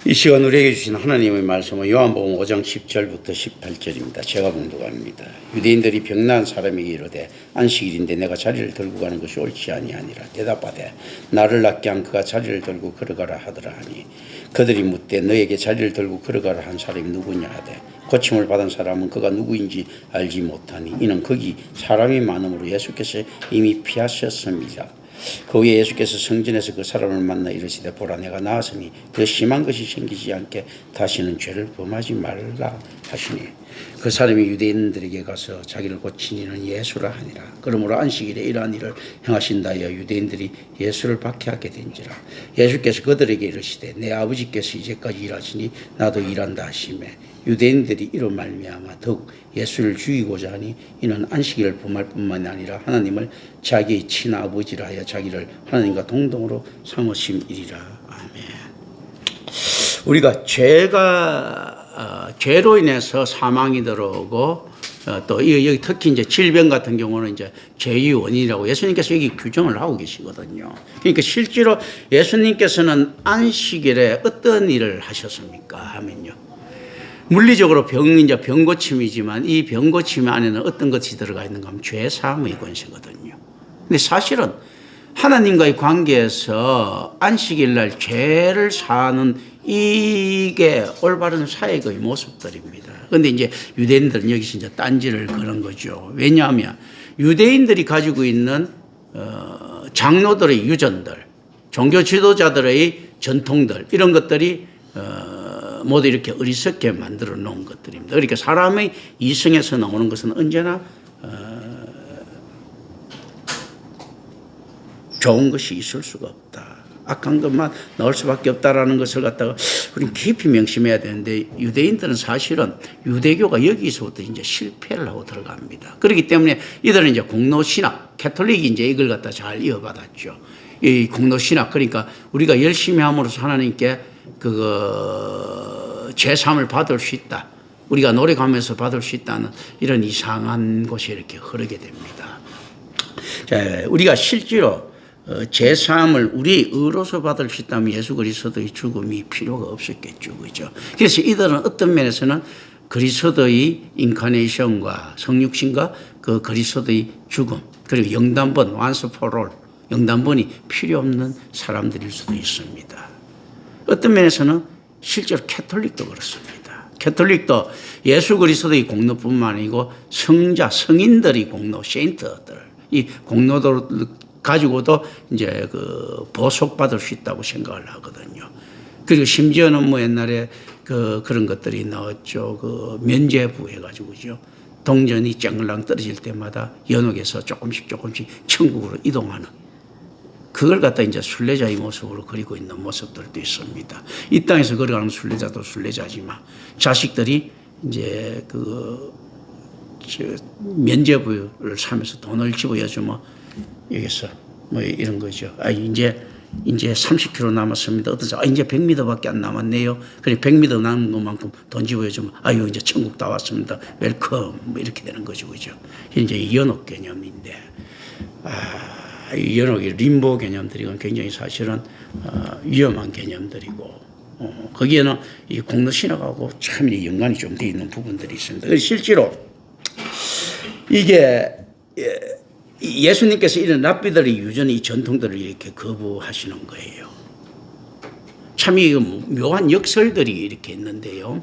이 시간 우리에게 주신 하나님의 말씀은 요한복음 5장 10절부터 18절입니다. 제가 봉독합니다. 유대인들이 병난 사람에게 이르되 안식일인데 내가 자리를 들고 가는 것이 옳지 아니하니라. 대답하되 나를 낫게 한 그가 자리를 들고 걸어가라 하더라 하니 그들이 묻되 너에게 자리를 들고 걸어가라 한 사람이 누구냐 하되 고침을 받은 사람은 그가 누구인지 알지 못하니 이는 거기 사람이 많음으로 예수께서 이미 피하셨습니다. 그 후에 예수께서 성전에서 그 사람을 만나 이르시되 보라 내가 나았으니 더 심한 것이 생기지 않게 다시는 죄를 범하지 말라 하시니 그 사람이 유대인들에게 가서 자기를 고친 이는 예수라 하니라. 그러므로 안식일에 이러한 일을 행하신다여 유대인들이 예수를 박해하게 된지라. 예수께서 그들에게 이르시되 내 아버지께서 이제까지 일하시니 나도 일한다 하시매 유대인들이 이로 말미암아 더욱 예수를 죽이고자 하니 이는 안식일을 범할 뿐만 아니라 하나님을 자기의 친아버지라 하여 자기를 하나님과 동등으로 삼으심이리라. 아멘. 우리가 죄로 인해서 사망이 들어오고 또 여기 특히 이제 질병 같은 경우는 이제 죄의 원인이라고 예수님께서 여기 규정을 하고 계시거든요. 그러니까 실제로 예수님께서는 안식일에 어떤 일을 하셨습니까? 하면요. 물리적으로 이제 병고침이지만 이 병고침 안에는 어떤 것이 들어가 있는가 하면 죄사함의 권세거든요. 근데 사실은 하나님과의 관계에서 안식일 날 죄를 사하는 이게 올바른 사역의 모습들입니다. 그런데 이제 유대인들은 여기서 이제 딴지를 거는 거죠. 왜냐하면 유대인들이 가지고 있는 장로들의 유전들, 종교 지도자들의 전통들 이런 것들이 모두 이렇게 어리석게 만들어 놓은 것들입니다. 그러니까 사람의 이성에서 나오는 것은 언제나 좋은 것이 있을 수가 없다. 악한 것만 나올 수밖에 없다라는 것을 갖다가 우리는 깊이 명심해야 되는데 유대인들은 사실은 유대교가 여기서부터 이제 실패를 하고 들어갑니다. 그렇기 때문에 이들은 이제 공로신학, 캐톨릭이 이제 이걸 갖다 잘 이어받았죠. 이 공로신학, 그러니까 우리가 열심히 함으로써 하나님께 죄사함을 받을 수 있다. 우리가 노력하면서 받을 수 있다는 이런 이상한 곳이 이렇게 흐르게 됩니다. 자, 우리가 실제로 죄사함을 우리 의로서 받을 수 있다면 예수 그리스도의 죽음이 필요가 없었겠죠. 그죠? 그래서 이들은 어떤 면에서는 그리스도의 인카네이션과 성육신과 그 그리스도의 죽음, 그리고 영단번, once for all, 영단번이 필요 없는 사람들일 수도 있습니다. 어떤 면에서는 실제로 캐톨릭도 그렇습니다. 캐톨릭도 예수 그리스도의 공로뿐만 아니고 성자, 성인들의 공로, 세인트들, 이 공로도 가지고도 이제 보석받을 수 있다고 생각을 하거든요. 그리고 심지어는 뭐 옛날에 그런 것들이 나왔죠. 면죄부 해가지고죠. 동전이 쨍글랑 떨어질 때마다 연옥에서 조금씩 천국으로 이동하는. 그걸 갖다 이제 순례자의 모습으로 그리고 있는 모습들도 있습니다. 이 땅에서 걸어가는 순례자도 순례자지만 자식들이 이제 면죄부를 사면서 돈을 집어여주면 여기서 뭐 이런 거죠. 이제 30km 남았습니다. 어떤 사람, 이제 100m밖에 안 남았네요. 그래 100m 남은 것만큼 돈 집어주면, 이제 천국 다 왔습니다. 웰컴, 뭐 이렇게 되는 거죠, 그죠? 이제 연옥 개념인데, 이 연옥의 림보 개념들이 굉장히 사실은 위험한 개념들이고, 거기에는 이 공로 신학하고 참 연관이 좀 돼 있는 부분들이 있습니다. 실제로 이게 예수님께서 이런 랍비들의 유전의 전통들을 이렇게 거부하시는 거예요. 참 이 묘한 역설들이 이렇게 있는데요.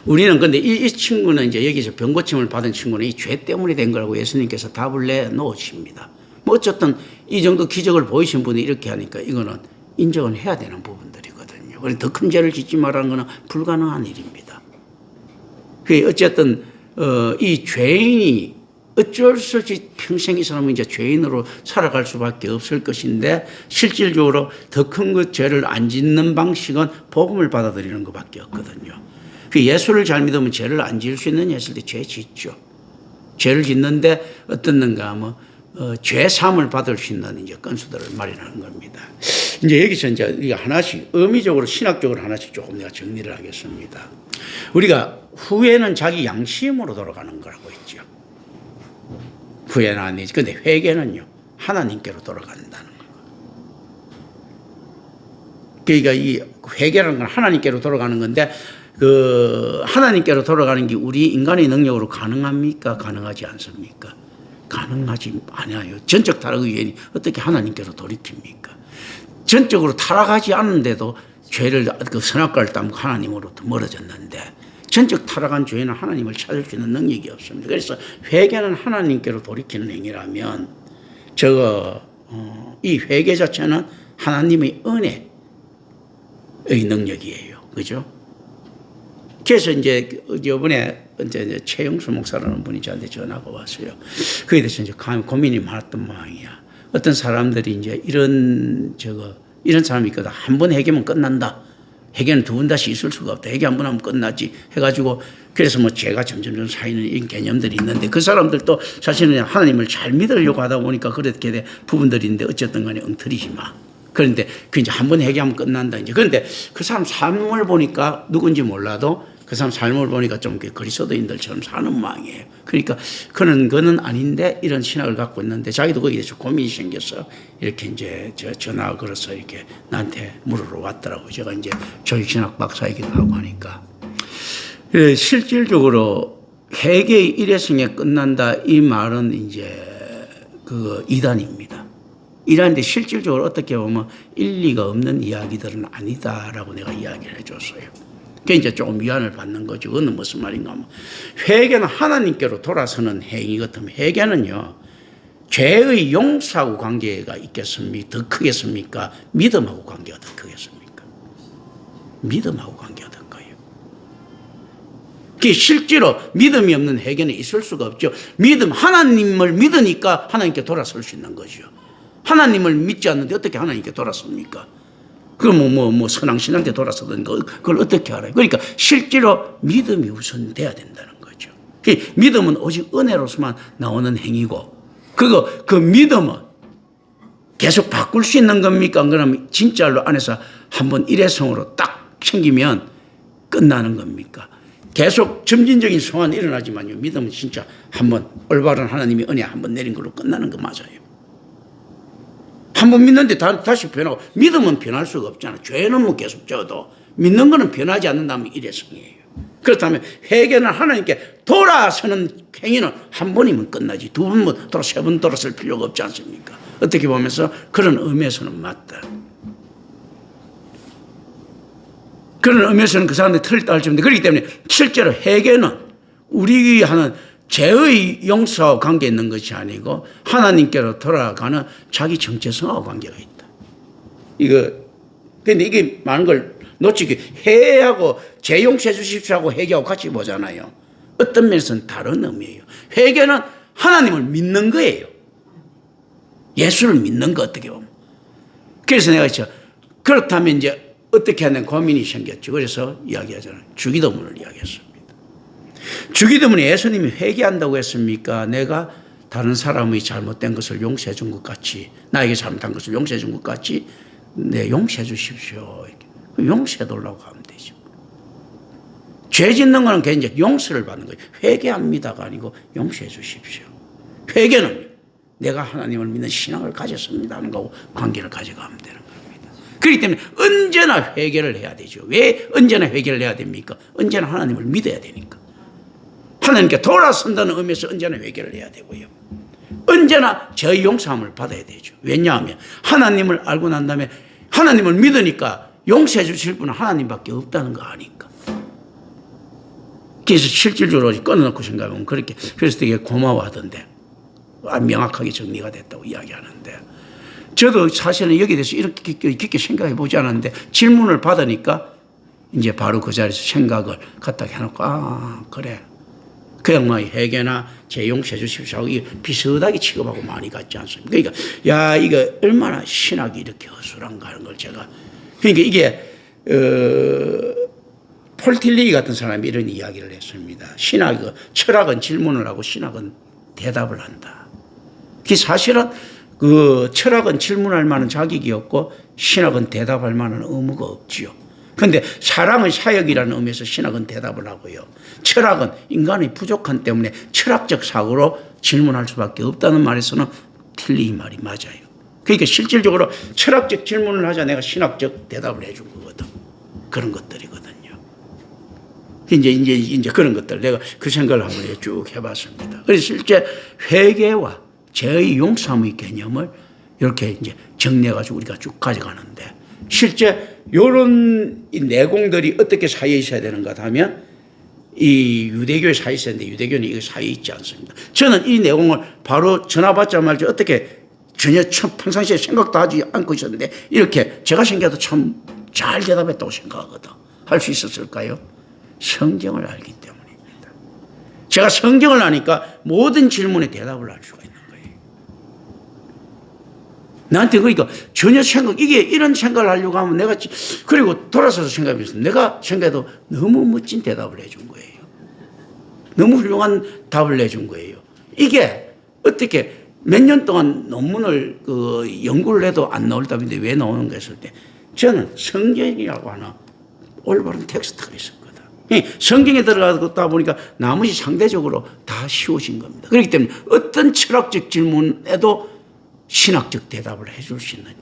우리는 근데 이 친구는 이제 여기서 병고침을 받은 친구는 이 죄 때문에 된 거라고 예수님께서 답을 내놓으십니다. 뭐 어쨌든 이 정도 기적을 보이신 분이 이렇게 하니까 이거는 인정을 해야 되는 부분들이거든요. 그래서 더 큰 죄를 짓지 말라는 것은 불가능한 일입니다. 어쨌든 이 죄인이 어쩔 수 없이 평생 이 사람은 이제 죄인으로 살아갈 수밖에 없을 것인데 실질적으로 더 큰 죄를 안 짓는 방식은 복음을 받아들이는 것밖에 없거든요. 예수를 잘 믿으면 죄를 안 지을 수 있느냐 했을 때 죄 짓죠. 죄를 짓는데 어떻는가 하면 죄 사함을 받을 수 있는 이제 건수들을 마련하는 겁니다. 이제 여기서 이제 우리가 하나씩 의미적으로 신학적으로 하나씩 조금 내가 정리를 하겠습니다. 우리가 후회는 자기 양심으로 돌아가는 거라고 했죠. 후회는 아니지. 근데 회개는요, 하나님께로 돌아간다는 거예요. 그러니까 이 회개라는 건 하나님께로 돌아가는 건데 그 하나님께로 돌아가는 게 우리 인간의 능력으로 가능합니까? 가능하지 않습니까? 가능하지 않아요. 전적 타락의 유인이 어떻게 하나님께로 돌이킵니까? 전적으로 타락하지 않는데도 죄를 그 선악과를 따먹고 하나님으로부터 멀어졌는데 전적 타락한 죄인은 하나님을 찾을 수 있는 능력이 없습니다. 그래서 회개는 하나님께로 돌이키는 행위라면 이 회개 자체는 하나님의 은혜의 능력이에요. 그죠? 그래서 이제 이번에 이제 최영수 목사라는 분이 저한테 전화가 왔어요. 그에 대해서 이제 고민이 많았던 모양이야. 어떤 사람들이 이제 이런 사람이 있거든. 한 번 회개면 끝난다. 회개는 두 번 다시 있을 수가 없다. 회개 한 번 하면 끝나지. 해가지고 그래서 뭐 죄가 점점 쌓이는 이런 개념들이 있는데 그 사람들도 사실은 하나님을 잘 믿으려고 하다 보니까 그렇게 된 부분들이 있는데 어쨌든 간에 엉터리지 마. 그런데 그 이제 한 번 회개하면 끝난다. 이제 그런데 그 사람 삶을 보니까 누군지 몰라도 그 사람 삶을 보니까 좀 그리스도인들처럼 사는 모양이에요. 그러니까 그는 아닌데 이런 신학을 갖고 있는데 자기도 거기에 대해서 고민이 생겨서 이렇게 이제 전화 걸어서 이렇게 나한테 물으러 왔더라고요. 제가 이제 조직신학 박사이기도 하고 하니까. 실질적으로 회개의 일회성에 끝난다 이 말은 이제 그 이단입니다. 이란데 실질적으로 어떻게 보면 일리가 없는 이야기들은 아니다라고 내가 이야기를 해줬어요. 그게 이제 조금 위안을 받는 거죠. 그건 무슨 말인가 하면 회개는 하나님께로 돌아서는 행위거든요. 회개는요 죄의 용서하고 관계가 있겠습니까? 더 크겠습니까? 믿음하고 관계가 더 크겠습니까? 믿음하고 관계가 더 커요. 그게 실제로 믿음이 없는 회개는 있을 수가 없죠. 하나님을 믿으니까 하나님께 돌아설 수 있는 거죠. 하나님을 믿지 않는데 어떻게 하나님께 돌아섭니까? 그럼 선왕신한테 돌아서던 그걸 어떻게 알아요? 그러니까 실제로 믿음이 우선돼야 된다는 거죠. 믿음은 오직 은혜로서만 나오는 행위고, 그 믿음은 계속 바꿀 수 있는 겁니까? 그러면 진짜로 안에서 한번 일회성으로 딱 생기면 끝나는 겁니까? 계속 점진적인 소환이 일어나지만요. 믿음은 진짜 한번 올바른 하나님의 은혜 한번 내린 걸로 끝나는 거 맞아요. 한 번 믿는데 다시 변하고 믿음은 변할 수가 없잖아. 죄는 뭐 계속 져도 믿는 거는 변하지 않는다면 일회성이에요. 그렇다면 회개는 하나님께 돌아서는 행위는 한 번이면 끝나지 두 번, 세 번 돌아설 필요가 없지 않습니까? 어떻게 보면서 그런 의미에서는 맞다. 그런 의미에서는 그 사람들이 틀을 따를 정도. 그렇기 때문에 실제로 회개는 우리 하는 죄의 용서와 관계 있는 것이 아니고 하나님께로 돌아가는 자기 정체성하고 관계가 있다. 근데 이게 많은 걸 놓치기, 회개하고 죄 용서해 주십시오 하고 회개하고 같이 보잖아요. 어떤 면에서는 다른 의미예요. 회개는 하나님을 믿는 거예요. 예수를 믿는 거 어떻게 보면. 그래서 내가 그렇다면 이제 어떻게 하는 고민이 생겼죠. 그래서 이야기하잖아요. 주기도문을 이야기했습니다. 주기도문에 예수님이 회개한다고 했습니까? 내가 다른 사람의 잘못된 것을 용서해 준 것 같이, 나에게 잘못한 것을 용서해 준 것 같이 용서해 주십시오. 용서해 달라고 하면 되죠. 죄 짓는 거는 이제 용서를 받는 거예요. 회개합니다가 아니고 용서해 주십시오. 회개는 내가 하나님을 믿는 신앙을 가졌습니다 하는 거하고 관계를 가져가면 되는 겁니다. 그렇기 때문에 언제나 회개를 해야 되죠. 왜 언제나 회개를 해야 됩니까? 언제나 하나님을 믿어야 되니까. 하나님께 돌아선다는 의미에서 언제나 회개를 해야 되고요. 언제나 죄의 용서함을 받아야 되죠. 왜냐하면 하나님을 알고 난 다음에 하나님을 믿으니까 용서해 주실 분은 하나님밖에 없다는 거 아니까. 그래서 실질적으로 끊어놓고 생각하면 그래서 되게 고마워하던데 명확하게 정리가 됐다고 이야기하는데 저도 사실은 여기에 대해서 이렇게 깊게 생각해 보지 않았는데 질문을 받으니까 이제 바로 그 자리에서 생각을 갖다 해놓고 그래. 그 양반이 회개나 죄 용서해 주십시오 하고 비슷하게 취급하고 많이 갔지 않습니까? 그러니까 이거 얼마나 신학이 이렇게 허술한가 하는 걸 제가 그러니까 이게 폴틸리 같은 사람이 이런 이야기를 했습니다. 철학은 질문을 하고 신학은 대답을 한다. 그 사실은 철학은 질문할 만한 자격이 없고 신학은 대답할 만한 의무가 없지요. 그런데 사람의 사역이라는 의미에서 신학은 대답을 하고요. 철학은 인간의 부족함 때문에 철학적 사고로 질문할 수밖에 없다는 말에서는 틀린 말이 맞아요. 그러니까 실질적으로 철학적 질문을 하자 내가 신학적 대답을 해준 거거든. 그런 것들이거든요. 이제 그런 것들 내가 그 생각을 한번 쭉 해봤습니다. 그래서 실제 회개와 죄의 용서함의 개념을 이렇게 이제 정리해가지고 우리가 쭉 가져가는데 실제 이런 내공들이 어떻게 사이에 있어야 되는가 하면 이 유대교의 사이에 있어야 되는데 유대교는 이거 사이에 있지 않습니다. 저는 이 내용을 바로 전화 받자마자 어떻게 전혀 평상시에 생각도 하지 않고 있었는데 이렇게 제가 생각해도 참 잘 대답했다고 생각하거든. 할 수 있었을까요? 성경을 알기 때문입니다. 제가 성경을 아니까 모든 질문에 대답을 할 수가 있는 거예요. 나한테 그러니까 전혀 이게 이런 생각을 하려고 하면 내가 그리고 돌아서서 생각해보면서 내가 생각해도 너무 멋진 대답을 해준 거예요. 너무 훌륭한 답을 내준 거예요. 이게 어떻게 몇 년 동안 논문을 연구를 해도 안 나올 답인데 왜 나오는가 했을 때 저는 성경이라고 하나 올바른 텍스트가 있었거든. 성경에 들어가다 보니까 나머지 상대적으로 다 쉬워진 겁니다. 그렇기 때문에 어떤 철학적 질문에도 신학적 대답을 해줄 수 있는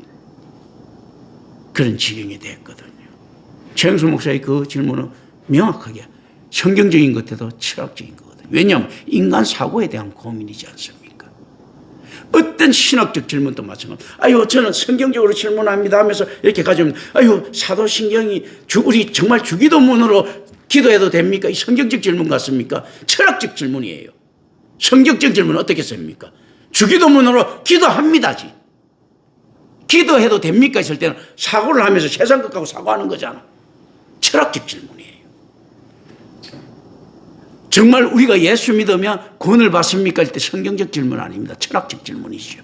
그런 지경이 됐거든요. 최영수 목사의 그 질문은 명확하게 성경적인 것에도 철학적인 거거든요. 왜냐하면 인간 사고에 대한 고민이지 않습니까? 어떤 신학적 질문도 마찬가지입니다. 아유, 저는 성경적으로 질문합니다 하면서 이렇게 가져오면, 아유, 사도신경이 우리 정말 주기도문으로 기도해도 됩니까? 이 성경적 질문 같습니까? 철학적 질문이에요. 성경적 질문은 어떻게 씁니까? 주기도문으로 기도합니다지. 기도해도 됩니까? 했을 때는 사고를 하면서 세상 것하고 사고하는 거잖아. 철학적 질문이에요. 정말 우리가 예수 믿으면 구원을 받습니까? 할 때 성경적 질문 아닙니다. 철학적 질문이죠.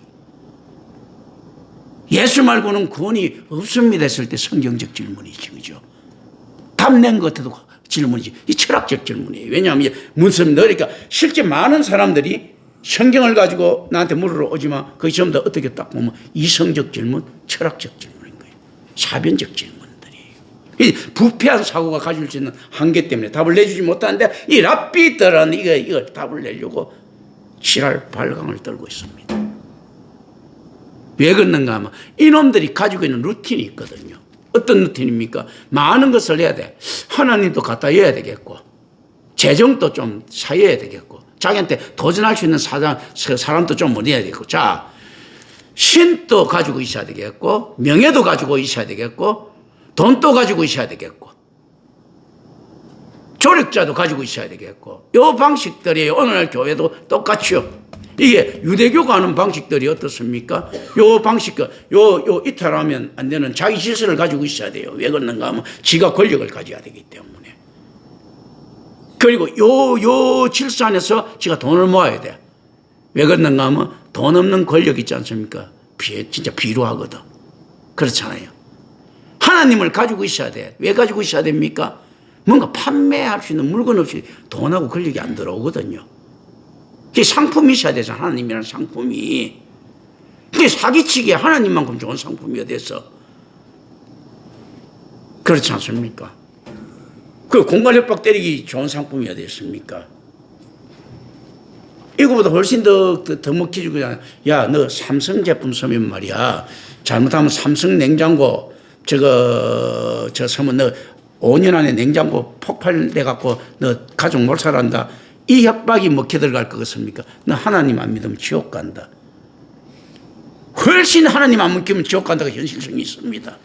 예수 말고는 구원이 없습니다 했을 때 성경적 질문이죠. 그죠? 답 낸 것 같아도 질문이지. 이 철학적 질문이에요. 왜냐하면 무슨 그러니까 실제 많은 사람들이 성경을 가지고 나한테 물으러 오지만 거기 전부 다 어떻게 딱 보면 이성적 질문, 철학적 질문인 거예요. 사변적 질문들이에요. 부패한 사고가 가질 수 있는 한계 때문에 답을 내주지 못하는데 이 랍비들은 이거 답을 내려고 지랄 발광을 떨고 있습니다. 왜 그런가 하면 이놈들이 가지고 있는 루틴이 있거든요. 어떤 루틴입니까? 많은 것을 해야 돼. 하나님도 갖다 해야 되겠고 재정도 좀 사여야 되겠고 자기한테 도전할 수 있는 사람도 좀 얻어야 되겠고 자 신도 가지고 있어야 되겠고 명예도 가지고 있어야 되겠고 돈도 가지고 있어야 되겠고 조력자도 가지고 있어야 되겠고 이 방식들이 오늘날 교회도 똑같죠. 이게 유대교가 하는 방식들이 어떻습니까? 요 방식, 요 이탈하면 안 되는 자기 질서를 가지고 있어야 돼요. 왜 그런가 하면 지가 권력을 가져야 되기 때문에. 그리고 요 질서 안에서 지가 돈을 모아야 돼. 왜 그런가 하면 돈 없는 권력 있지 않습니까? 진짜 비루하거든. 그렇잖아요. 하나님을 가지고 있어야 돼. 왜 가지고 있어야 됩니까? 뭔가 판매할 수 있는 물건 없이 돈하고 권력이 안 들어오거든요. 그게 상품이 있어야 되잖아. 하나님이라는 상품이. 그게 사기치기에 하나님만큼 좋은 상품이 어딨어. 그렇지 않습니까? 그 공갈협박 때리기 좋은 상품이 어딨습니까? 이거보다 훨씬 더 먹히지고, 야, 너 삼성 제품 쓰면 말이야. 잘못하면 삼성 냉장고, 저 쓰면 너 5년 안에 냉장고 폭발돼갖고 너 가족 못 살란다. 이 협박이 먹혀 들어갈 것 같습니까? 너 하나님 안 믿으면 지옥 간다. 훨씬 하나님 안 믿으면 지옥 간다가 현실성이 있습니다.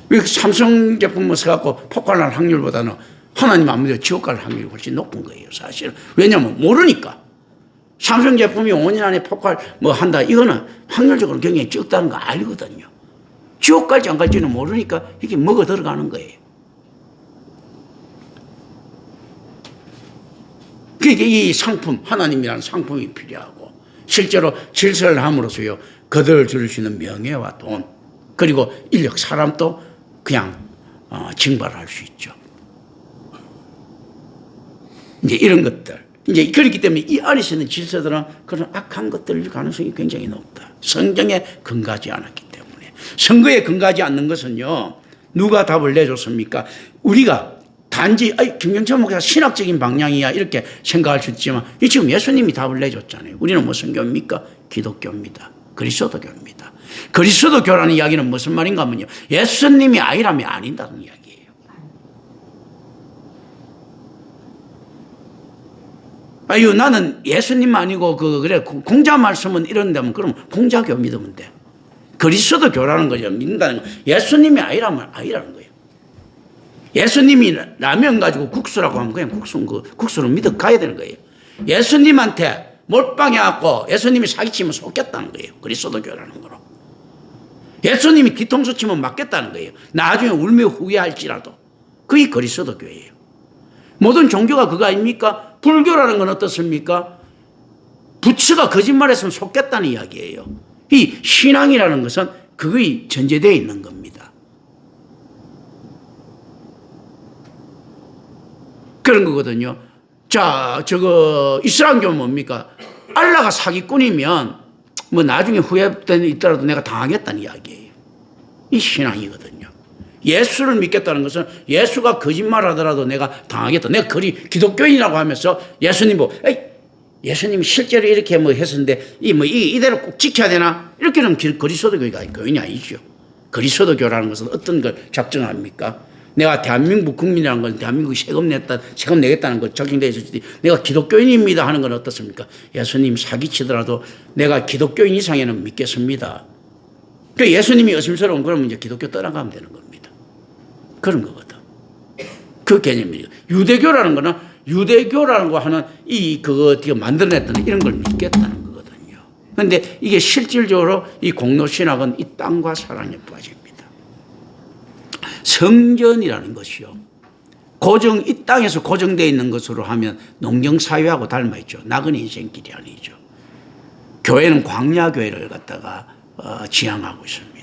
왜 삼성 제품을 써갖고 폭발할 확률보다는 하나님 안 믿으면 지옥 갈 확률이 훨씬 높은 거예요, 사실은. 왜냐하면 모르니까. 삼성 제품이 5년 안에 폭발 한다. 이거는 확률적으로 굉장히 적다는 거 알거든요. 지옥 갈지 안 갈지는 모르니까 이게 먹어 들어가는 거예요. 그러니까 이 상품, 하나님이라는 상품이 필요하고 실제로 질서를 함으로써요. 그들을 줄 수 있는 명예와 돈 그리고 인력, 사람도 그냥 징발할 수 있죠. 이제 이런 것들. 이제 그렇기 때문에 이 안에서 있는 질서들은 그런 악한 것들일 가능성이 굉장히 높다. 성경에 근거하지 않았기 때문에. 선거에 근거하지 않는 것은요. 누가 답을 내줬습니까? 우리가 단지 김경천 목사 신학적인 방향이야 이렇게 생각할 수 있지만 지금 예수님이 답을 내줬잖아요. 우리는 무슨 교입니까? 기독교입니다. 그리스도교입니다. 그리스도교라는 이야기는 무슨 말인가 하면요. 예수님이 아니라면 아닌다는 이야기예요. 아유, 나는 예수님 아니고, 그래, 공자 말씀은 이런다면, 그럼 공자교 믿으면 돼. 그리스도교라는 거죠. 믿는다는 거. 예수님이 아니라면 아니라는 거예요. 예수님이 라면 가지고 국수라고 하면 그냥 국수를 믿어 가야 되는 거예요. 예수님한테 몰빵해갖고 예수님이 사기치면 속겠다는 거예요. 그리스도교라는 거로. 예수님이 뒤통수 치면 맞겠다는 거예요. 나중에 울며 후회할지라도. 그게 그리스도교예요. 모든 종교가 그거 아닙니까? 불교라는 건 어떻습니까? 부처가 거짓말했으면 속겠다는 이야기예요. 이 신앙이라는 것은 그거에 전제되어 있는 겁니다. 그런 거거든요. 자, 이슬람교는 뭡니까? 알라가 사기꾼이면 뭐 나중에 후회되는 있더라도 내가 당하겠다는 이야기예요. 이 신앙이거든요. 예수를 믿겠다는 것은 예수가 거짓말 하더라도 내가 당하겠다. 내가 기독교인이라고 하면서 예수님 보고, 예수님이 실제로 이렇게 뭐 했었는데, 이대로 꼭 지켜야 되나? 이렇게는 그리스도교가 교인이 아니죠. 그리스도교라는 것은 어떤 걸 작정합니까? 내가 대한민국 국민이라는 건 대한민국 세금 내겠다는 거 적용되어 있을 때 내가 기독교인입니다 하는 건 어떻습니까? 예수님 사기치더라도 내가 기독교인 이상에는 믿겠습니다. 그 예수님이 의심스러운 그러면 이제 기독교 떠나가면 되는 겁니다. 그런 거거든. 그 개념이에요. 유대교라는 거는 유대교라는 거 하는 그거 만들어냈던 이런 걸 믿겠다는 거거든요. 그런데 이게 실질적으로 이 공로신학은 이 땅과 사랑에 빠집니다. 성전이라는 것이요. 이 땅에서 고정되어 있는 것으로 하면 농경사회하고 닮아있죠. 나그네 인생길이 아니죠. 교회는 광야교회를 갖다가 지향하고 있습니다.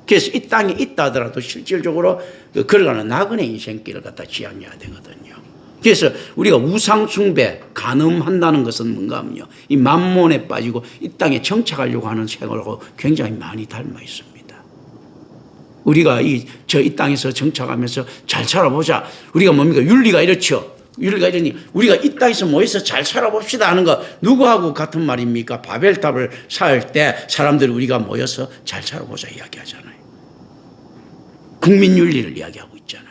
그래서 이 땅에 있다 하더라도 실질적으로 걸어가는 나그네 인생길을 갖다 지향해야 되거든요. 그래서 우리가 우상숭배, 간음한다는 것은 뭔가 하면요. 이 만몬에 빠지고 이 땅에 정착하려고 하는 생활하고 굉장히 많이 닮아 있습니다. 우리가 이 땅에서 정착하면서 잘 살아보자. 우리가 뭡니까? 윤리가 이렇죠. 윤리가 이러니 우리가 이 땅에서 모여서 잘 살아봅시다 하는 거 누구하고 같은 말입니까? 바벨탑을 쌓을 때 사람들이 우리가 모여서 잘 살아보자 이야기하잖아요. 국민 윤리를 이야기하고 있잖아요.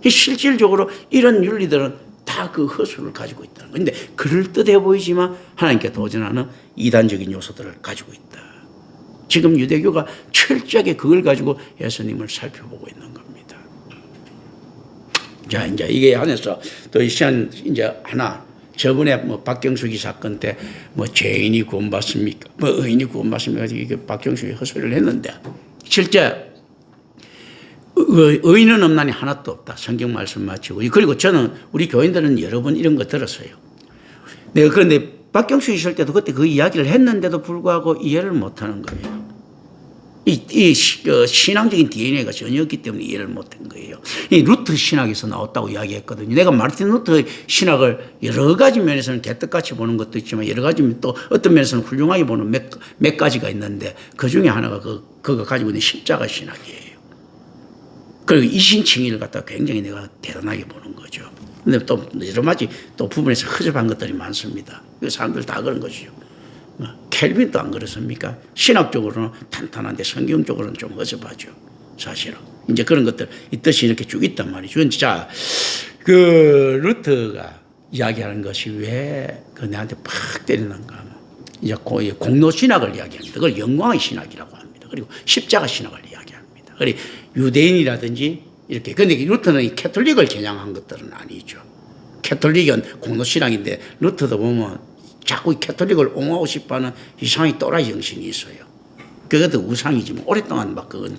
실질적으로 이런 윤리들은 다 그 허수를 가지고 있다는 거예요. 그런데 그럴듯해 보이지만 하나님께 도전하는 이단적인 요소들을 가지고 있다. 지금 유대교가 철저하게 그걸 가지고 예수님을 살펴보고 있는 겁니다. 자, 이제 이게 안에서 또 이제 하나, 저번에 박경숙이 사건 때 죄인이 구원받습니까? 의인이 구원받습니까? 이게 박경숙이 헛소리를 했는데, 실제 의인은 없나니 하나도 없다. 성경 말씀 마치고. 그리고 저는 우리 교인들은 여러 번 이런 거 들었어요. 내가 그런데 박경수 있을 때도 그때 그 이야기를 했는데도 불구하고 이해를 못하는 거예요. 신앙적인 DNA가 전혀 없기 때문에 이해를 못한 거예요. 이 루트 신학에서 나왔다고 이야기했거든요. 내가 마르틴 루터 신학을 여러 가지 면에서는 개떡같이 보는 것도 있지만 여러 가지 또 어떤 면에서는 훌륭하게 보는 몇 가지가 있는데 그 중에 하나가 그거 가지고 있는 십자가 신학이에요. 그리고 이신칭의를 갖다가 굉장히 내가 대단하게 보는 거죠. 근데 또 여러 가지 또 부분에서 허접한 것들이 많습니다. 사람들 다 그런 것이죠. 켈빈도 안 그렇습니까? 신학적으로는 탄탄한데 성경적으로는 좀 허접하죠. 사실은. 이제 그런 것들 있듯이 이렇게 쭉 있단 말이죠. 자, 루터가 이야기하는 것이 왜 내한테 팍 때리는가 하면 이제 공로신학을 이야기합니다. 그걸 영광의 신학이라고 합니다. 그리고 십자가 신학을 이야기합니다. 그리고 유대인이라든지 이렇게. 근데 루터는 캐톨릭을 겨냥한 것들은 아니죠. 캐톨릭은 공로신학인데 루터도 보면 자꾸 캐톨릭을 옹호하고 싶어하는 이상한 또라이 정신이 있어요. 그것도 우상이지만 오랫동안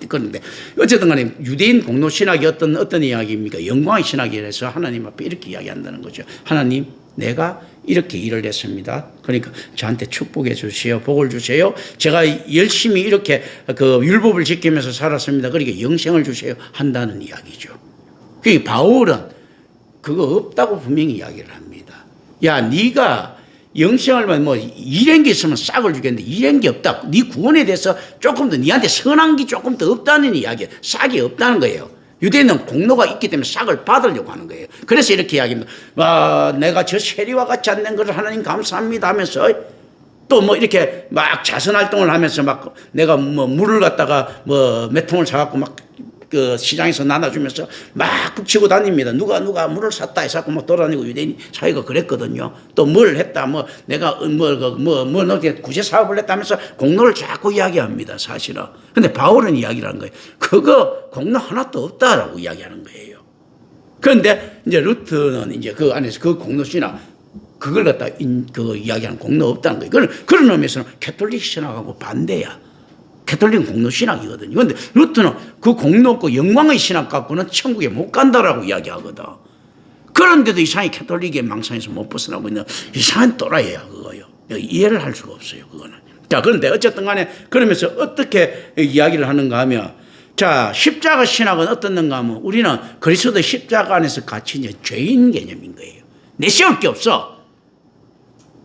그런데 어쨌든 간에 유대인 공로신학이 어떤 이야기입니까? 영광의 신학이라서 하나님 앞에 이렇게 이야기한다는 거죠. 하나님, 내가 이렇게 일을 했습니다. 그러니까 저한테 축복해 주세요. 복을 주세요. 제가 열심히 이렇게 율법을 지키면서 살았습니다. 그러니까 영생을 주세요. 한다는 이야기죠. 그 바울은 그거 없다고 분명히 이야기를 합니다. 야, 네가 영생을 이런 게 있으면 싹을 주겠는데 이런 게 없다. 네 구원에 대해서 조금 더 네한테 선한 게 조금 더 없다는 이야기예요. 싹이 없다는 거예요. 유대인은 공로가 있기 때문에 싹을 받으려고 하는 거예요. 그래서 이렇게 이야기합니다. 내가 저 세리와 같이 안 된 것을 하나님 감사합니다 하면서 또 뭐 이렇게 막 자선 활동을 하면서 막 내가 뭐 물을 갖다가 뭐 몇 통을 사갖고 막 그 시장에서 나눠주면서 막 북치고 다닙니다. 누가 물을 샀다 해서 막 돌아다니고 유대인 사회가 그랬거든요. 또 뭘 했다, 뭐 내가 어떻게 구제 사업을 했다면서 공로를 자꾸 이야기합니다. 사실은. 근데 바울은 이야기를 하는 거예요. 그거 공로 하나도 없다라고 이야기하는 거예요. 그런데 이제 루트는 이제 그 안에서 그 공로신학 그걸 갖다 그 이야기하는 공로 없다는 거예요. 그런 의미에서는 캐톨릭 신학하고 반대야. 캐톨릭은 공로 신학이거든요. 그런데 루트는 그 공로 없고 영광의 신학 갖고는 천국에 못 간다라고 이야기하거든. 그런데도 이상하게 캐톨릭의 망상에서 못 벗어나고 있는 이상한 또라이야 그거요. 이해를 할 수가 없어요 그거는. 자, 그런데 어쨌든 간에 그러면서 어떻게 이야기를 하는가 하면, 자, 십자가 신학은 어떻는가 하면 우리는 그리스도 십자가 안에서 같이 이제 죄인 개념인 거예요. 내세울 게 없어.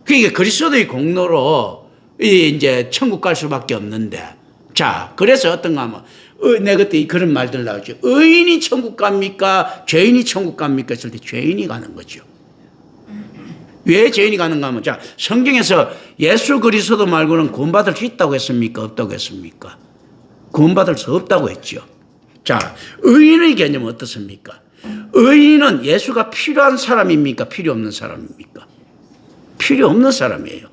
그러니까 그리스도의 공로로 이제 천국 갈 수밖에 없는데, 자, 그래서 어떤가 하면, 내가 그때 그런 말들 나왔죠. 의인이 천국 갑니까? 죄인이 천국 갑니까? 했을 때 죄인이 가는 거죠. 왜 죄인이 가는가 하면, 자, 성경에서 예수 그리스도 말고는 구원받을 수 있다고 했습니까? 없다고 했습니까? 구원받을 수 없다고 했죠. 자, 의인의 개념은 어떻습니까? 의인은 예수가 필요한 사람입니까? 필요 없는 사람입니까? 필요 없는 사람이에요.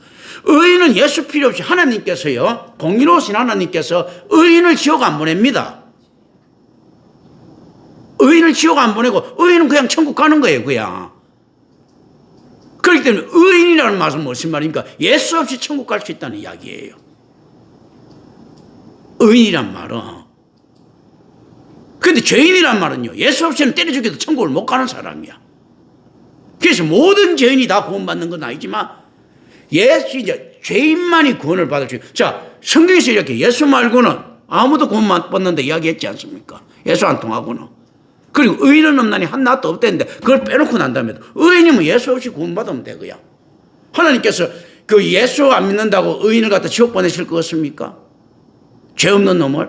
의인은 예수 필요 없이 하나님께서요, 공의로우신 하나님께서 의인을 지옥 안 보냅니다. 의인을 지옥 안 보내고 의인은 그냥 천국 가는 거예요, 그냥. 그렇기 때문에 의인이라는 말은 무슨 말입니까? 예수 없이 천국 갈 수 있다는 이야기예요. 의인이란 말은. 그런데 죄인이란 말은요, 예수 없이는 때려 죽여도 천국을 못 가는 사람이야. 그래서 모든 죄인이 다 구원받는 건 아니지만 예수, 이제 죄인만이 구원을 받을 수 있어요. 자, 성경에서 이렇게 예수 말고는 아무도 구원 못 받는다 이야기했지 않습니까? 예수 안 통하고는. 그리고 의인은 없나니 한나도 없다는데 그걸 빼놓고 난 다음에 의인이면 예수 없이 구원받으면 돼, 그냥. 하나님께서 그 예수 안 믿는다고 의인을 갖다 지옥 보내실 것 같습니까? 죄 없는 놈을.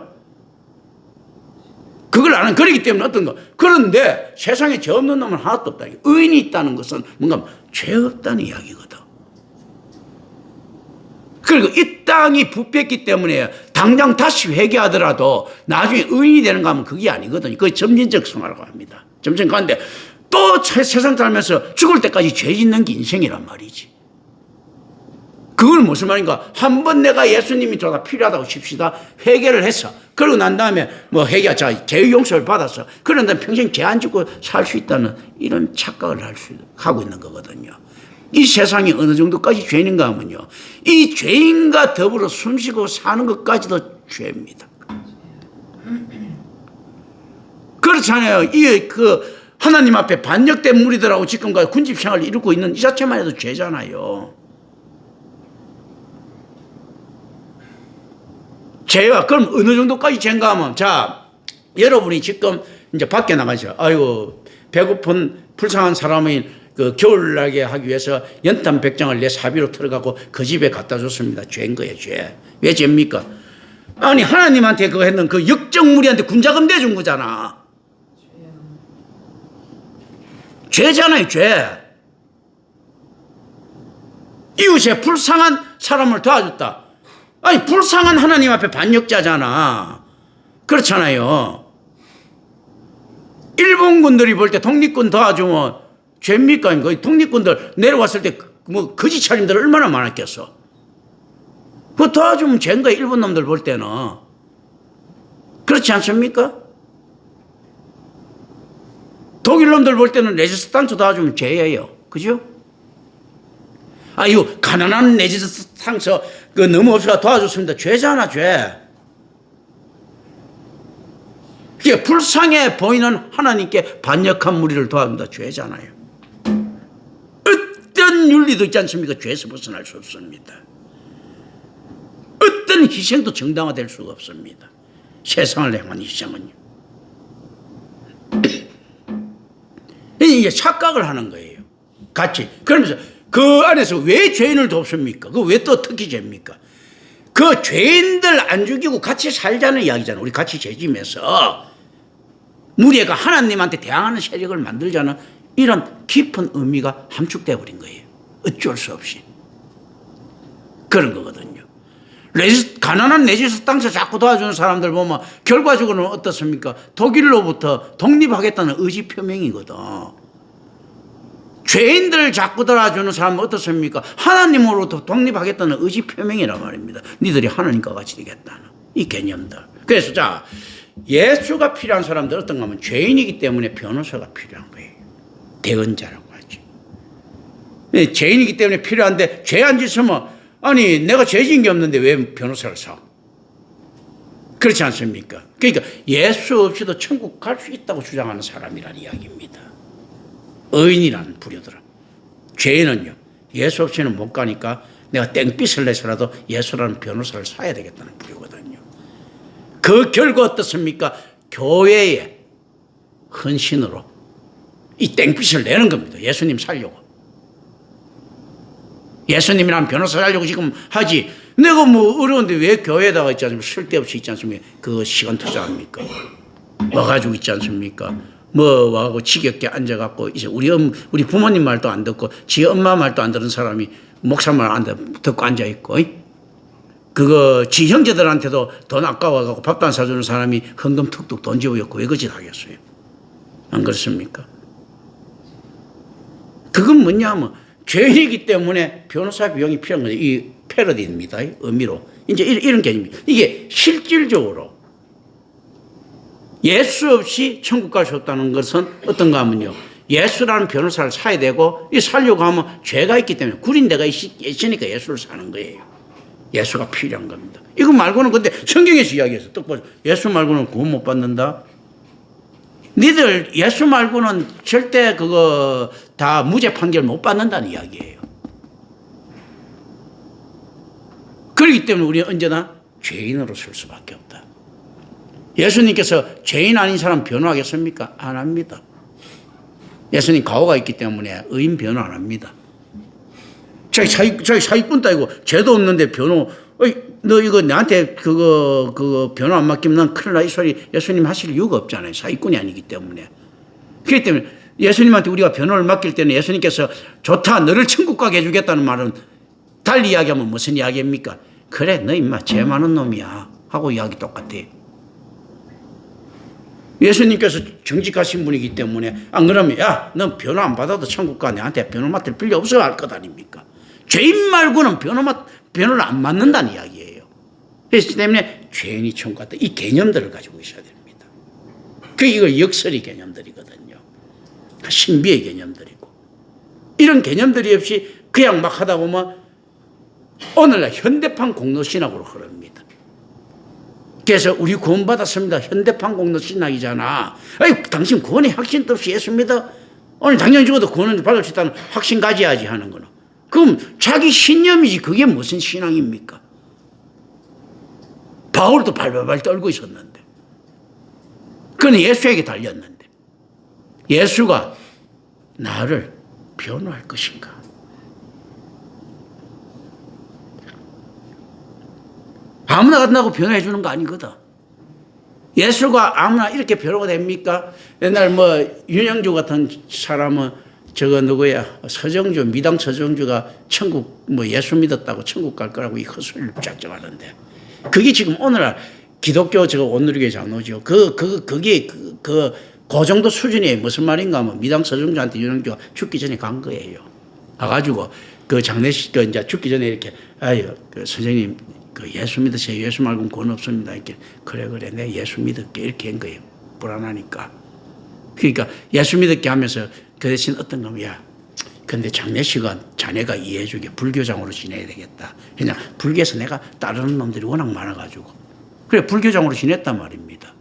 그걸 아는, 그러기 때문에 어떤 거. 그런데 세상에 죄 없는 놈은 하나도 없다. 의인이 있다는 것은 뭔가 죄 없다는 이야기거든. 그리고 이 땅이 부패했기 때문에 당장 다시 회개하더라도 나중에 의인이 되는 거 하면 그게 아니거든요. 그게 점진적 성화라고 합니다. 점진 가는데 또 세상 살면서 죽을 때까지 죄 짓는 게 인생이란 말이지. 그건 무슨 말인가? 한번 내가 예수님이 저다 필요하다고 칩시다. 회개를 했어. 그러고 난 다음에 뭐 죄의 용서를 받았어. 그런 다음에 평생 죄 안 짓고 살 수 있다는 이런 착각을 하고 있는 거거든요. 이 세상이 어느 정도까지 죄인인가 하면요, 이 죄인과 더불어 숨쉬고 사는 것까지도 죄입니다. 그렇잖아요. 하나님 앞에 반역된 무리들하고 지금까지 군집 생활을 이루고 있는 이 자체만 해도 죄잖아요. 죄가 그럼 어느 정도까지 죄인가 하면, 자, 여러분이 지금 이제 밖에 나가죠. 아이고, 배고픈 불쌍한 사람이 그 겨울나게 하기 위해서 연탄 100장을 내 사비로 털어가고 그 집에 갖다 줬습니다. 죄인 거예요, 죄. 왜 죄입니까? 아니, 하나님한테 그거 했는 그 역적무리한테 군자금 내준 거잖아. 죄잖아요, 죄. 이웃에 불쌍한 사람을 도와줬다. 아니, 불쌍한 하나님 앞에 반역자잖아. 그렇잖아요. 일본군들이 볼 때 독립군 도와주면 죄입니까? 그 독립군들 내려왔을 때 뭐 거지 차림들 얼마나 많았겠어. 그거 도와주면 죄인 거야, 일본 놈들 볼 때는. 그렇지 않습니까? 독일 놈들 볼 때는 레지스탕스 도와주면 죄예요. 그죠? 이거 가난한 레지스탕스 그 너무 없어가 도와줬습니다. 죄잖아, 죄. 이게 불쌍해 보이는 하나님께 반역한 무리를 도와준다. 죄잖아요. 어떤 윤리도 있지 않습니까? 죄에서 벗어날 수 없습니다. 어떤 희생도 정당화될 수가 없습니다. 세상을 향한 희생은요. 이제 착각을 하는 거예요. 같이. 그러면서 그 안에서 왜 죄인을 돕습니까? 그 왜 또 특히 죄입니까? 그 죄인들 안 죽이고 같이 살자는 이야기잖아요. 우리 같이 죄지면서 무리가 하나님한테 대항하는 세력을 만들자는 이런 깊은 의미가 함축되어 버린 거예요. 어쩔 수 없이. 그런 거거든요. 가난한 레지스 땅에서 자꾸 도와주는 사람들 보면 결과적으로는 어떻습니까? 독일로부터 독립하겠다는 의지 표명이거든. 죄인들을 자꾸 도와주는 사람은 어떻습니까? 하나님으로부터 독립하겠다는 의지 표명이란 말입니다. 니들이 하나님과 같이 되겠다는 이 개념들. 그래서 자, 예수가 필요한 사람들 어떤가 하면 죄인이기 때문에 변호사가 필요한 거예요. 대언자라고 하죠. 죄인이기 때문에 필요한데 죄 안 짓으면 아니 내가 죄 지은 게 없는데 왜 변호사를 사? 그렇지 않습니까? 그러니까 예수 없이도 천국 갈 수 있다고 주장하는 사람이란 이야기입니다. 의인이라는 부류들은. 죄인은요, 예수 없이는 못 가니까 내가 땡빛을 내서라도 예수라는 변호사를 사야 되겠다는 부류거든요. 그 결과 어떻습니까? 교회의 헌신으로 이 땡빛을 내는 겁니다. 예수님 살려고. 예수님이란 변호사 살려고 지금 하지. 내가 뭐 어려운데 왜 교회에다가 있지 않습니까? 쓸데없이 있지 않습니까? 그 시간 투자합니까? 와가지고 있지 않습니까? 뭐 와고 지겹게 앉아갖고 이제 우리 부모님 말도 안 듣고 지 엄마 말도 안 듣는 사람이 목사 말 안 듣고 앉아 있고, 그거 지 형제들한테도 돈 아까워갖고 밥도 안 사주는 사람이 헌금 툭툭 돈 집어였고 왜 그짓 하겠어요? 안 그렇습니까? 그건 뭐냐면 죄인이기 때문에 변호사 비용이 필요한 거죠. 이 패러디입니다. 의미로. 이제 이런 개념입니다. 이게 실질적으로 예수 없이 천국 갈 수 없다는 것은 어떤가 하면요. 예수라는 변호사를 사야 되고, 이 살려고 하면 죄가 있기 때문에 구린 데가 있으니까 예수를 사는 거예요. 예수가 필요한 겁니다. 이거 말고는 근데 성경에서 이야기해서 똑바로 예수 말고는 구원 못 받는다. 니들 예수 말고는 절대 그거 다 무죄 판결 못 받는다는 이야기예요. 그렇기 때문에 우리는 언제나 죄인으로 설 수밖에 없다. 예수님께서 죄인 아닌 사람 변호하겠습니까? 안 합니다. 예수님 가오가 있기 때문에 의인 변호 안 합니다. 자기 사기꾼 따위고 죄도 없는데 변호, 너 이거 나한테 그거 변호 안 맡기면 난 큰일 나, 이 소리 예수님 하실 이유가 없잖아요. 사기꾼이 아니기 때문에. 그렇기 때문에 예수님한테 우리가 변호를 맡길 때는 예수님께서 좋다, 너를 천국 가게 해주겠다는 말은 달리 이야기하면 무슨 이야기입니까? 그래, 너 임마 죄 많은 놈이야 하고 이야기 똑같아요. 예수님께서 정직하신 분이기 때문에 안 그러면 야, 넌 변호 안 받아도 천국 가, 내한테 변호 맡을 필요 없어 할 것 아닙니까? 죄인 말고는 변호를 안 맡는다는 이야기예요. 그렇기 때문에 죄인이 천국 갔다, 이 개념들을 가지고 있어야 됩니다. 이걸 역설의 개념들이거든요. 신비의 개념들이고, 이런 개념들이 없이 그냥 막 하다 보면 오늘날 현대판 공로신학으로 흐릅니다. 그래서 우리 구원받았습니다. 현대판 공로신학이잖아. 아니, 당신 구원의 확신도 없이 예수 믿어? 오늘 당연히 죽어도 구원을 받을 수 있다는 확신 가져야지 하는 거는. 그럼 자기 신념이지 그게 무슨 신앙입니까? 바울도 발발발 떨고 있었는데. 그는 예수에게 달렸는데. 예수가 나를 변호할 것인가? 아무나 간다고 변호해 주는 거 아니거든. 예수가 아무나 이렇게 변호가 됩니까? 옛날 뭐 윤영주 같은 사람은 저거 누구야? 서정주, 미당 서정주가 천국 뭐 예수 믿었다고 천국 갈 거라고 이 헛소리를 쫙쫙하는데, 그게 지금 오늘날 기독교 저거 온누리교회 장로죠. 그게 그 정도 수준이에요. 무슨 말인가 하면 미당 서정주한테 윤영주가 죽기 전에 간 거예요. 와가지고 그 장례식 이제 죽기 전에 이렇게 아유 그 선생님 그 예수 믿으세요. 예수 말고는 구원 없습니다. 이렇게 그래 내 예수 믿을게 이렇게 한 거예요. 불안하니까. 그러니까 예수 믿을게 하면서 그 대신 어떤 거면 야 근데 장례식은 자네가 이해해주게 불교장으로 지내야 되겠다. 그냥 불교에서 내가 따르는 놈들이 워낙 많아가지고 그래 불교장으로 지냈단 말입니다.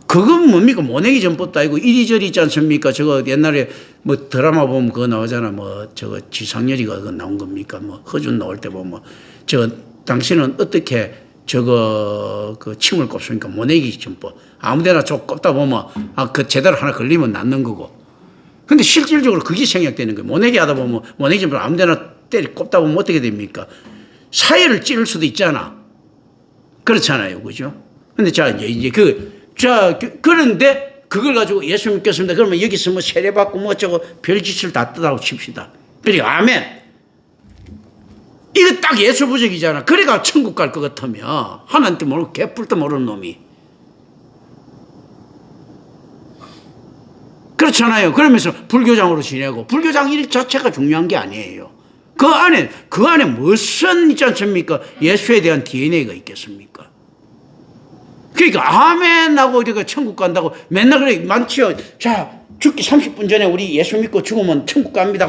그건 뭡니까? 모내기 전법도 아니고 이리저리 있지 않습니까? 저거 옛날에 뭐 드라마 보면 그거 나오잖아. 뭐 저거 지상렬이가 그거 나온 겁니까? 뭐 허준 나올 때 보면 저 당신은 어떻게 저거 그 침을 꼽습니까? 모내기 전법. 아무데나 저 꼽다 보면 그 제대로 하나 걸리면 낫는 거고. 근데 실질적으로 그게 생략되는 거예요. 모내기 하다 보면 모내기 전법 아무데나 꼽다 보면 어떻게 됩니까? 사회를 찌를 수도 있잖아. 그렇잖아요, 그죠? 근데 자 이제 그런데 그걸 가지고 예수 믿겠습니다. 그러면 여기서 뭐 세례받고 뭐 어쩌고 별짓을 다 뜨다고 칩시다. 그리고 아멘. 이거 딱 예수 부족이잖아. 그래가 천국 갈 것 같으면 하나님도 모르고 개뿔도 모르는 놈이. 그렇잖아요. 그러면서 불교장으로 지내고 불교장 일 자체가 중요한 게 아니에요. 그 안에 무슨 있지 않습니까? 예수에 대한 DNA가 있겠습니까? 그러니까 아멘 하고 우리가 천국 간다고 맨날 그래 많지요. 자, 죽기 30분 전에 우리 예수 믿고 죽으면 천국 갑니다.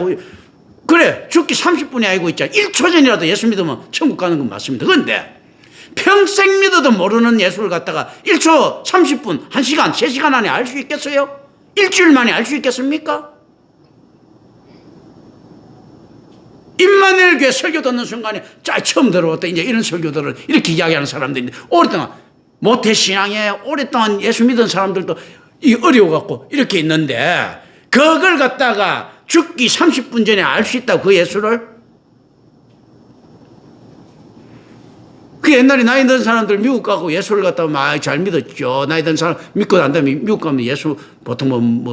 그래, 죽기 30분이 아니고 있잖아. 1초 전이라도 예수 믿으면 천국 가는 건 맞습니다. 그런데 평생 믿어도 모르는 예수를 갖다가 1초, 30분, 1시간, 3시간 안에 알 수 있겠어요? 일주일 만에 알 수 있겠습니까? 임마누엘 교회 설교 듣는 순간에 처음 들어왔다. 이제 이런 설교들을 이렇게 이야기하는 사람들인데 오랫동안 모태신앙에 오랫동안 예수 믿은 사람들도 어려워갖고 이렇게 있는데 그걸 갖다가 죽기 30분 전에 알 수 있다고 그 예수를? 그 옛날에 나이 든 사람들 미국 가고 예수를 갖다가 막 잘 믿었죠. 나이 든 사람 믿고 난 다음에 미국 가면 예수 보통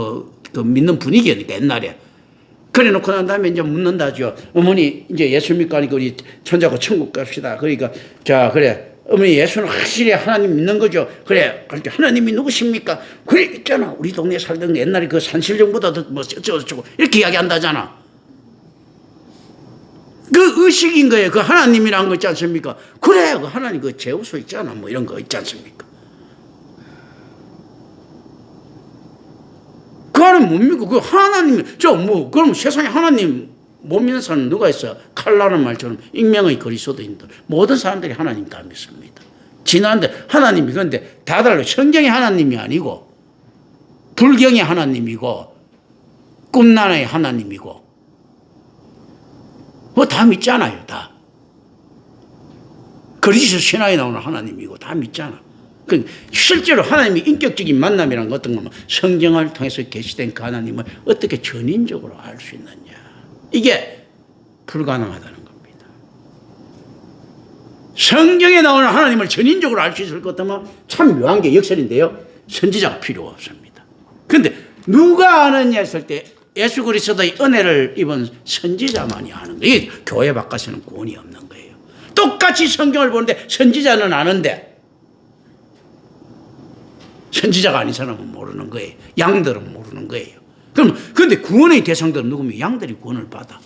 그 믿는 분위기니까 옛날에. 그래 놓고 난 다음에 이제 묻는다죠. 어머니 이제 예수 믿고 하니까 우리 손자고 천국 갑시다. 그러니까 자 그래 어머니 예수는 확실히 하나님 믿는 거죠. 그래 그렇게 하나님이 누구십니까? 그래 있잖아 우리 동네 살던 옛날에 그 산신령보다도 뭐 어쩌고 이렇게 이야기한다잖아. 그 의식인 거예요. 그 하나님이라는 거 있지 않습니까? 그래 그 하나님 그 제우스 있잖아 뭐 이런 거 있지 않습니까? 그 하나님 못 믿고 그 하나님 그럼 세상에 하나님 못 믿는 사람은 누가 있어? 칼라는 말처럼 익명의 그리스도인들 모든 사람들이 하나님 다 믿습니다. 지난데 하나님이 그런데 다 달라요. 성경의 하나님이 아니고 불경의 하나님이고 꿈나라의 하나님이고 뭐 다 믿잖아요. 다 그리스도 신화에 나오는 하나님이고 다 믿잖아. 실제로 하나님이 인격적인 만남이란 어떤 거면 성경을 통해서 계시된 그 하나님을 어떻게 전인적으로 알 수 있느냐. 이게 불가능하다는 겁니다. 성경에 나오는 하나님을 전인적으로 알 수 있을 것 같으면 참 묘한 게 역설인데요. 선지자가 필요 없습니다. 그런데 누가 아느냐 했을 때 예수 그리스도의 은혜를 입은 선지자만이 아는 거예요. 이게 교회 바깥에서는 구원이 없는 거예요. 똑같이 성경을 보는데 선지자는 아는데 선지자가 아닌 사람은 모르는 거예요. 양들은 모르는 거예요. 그럼 그런데 구원의 대상들은 누구면 양들이 구원을 받아.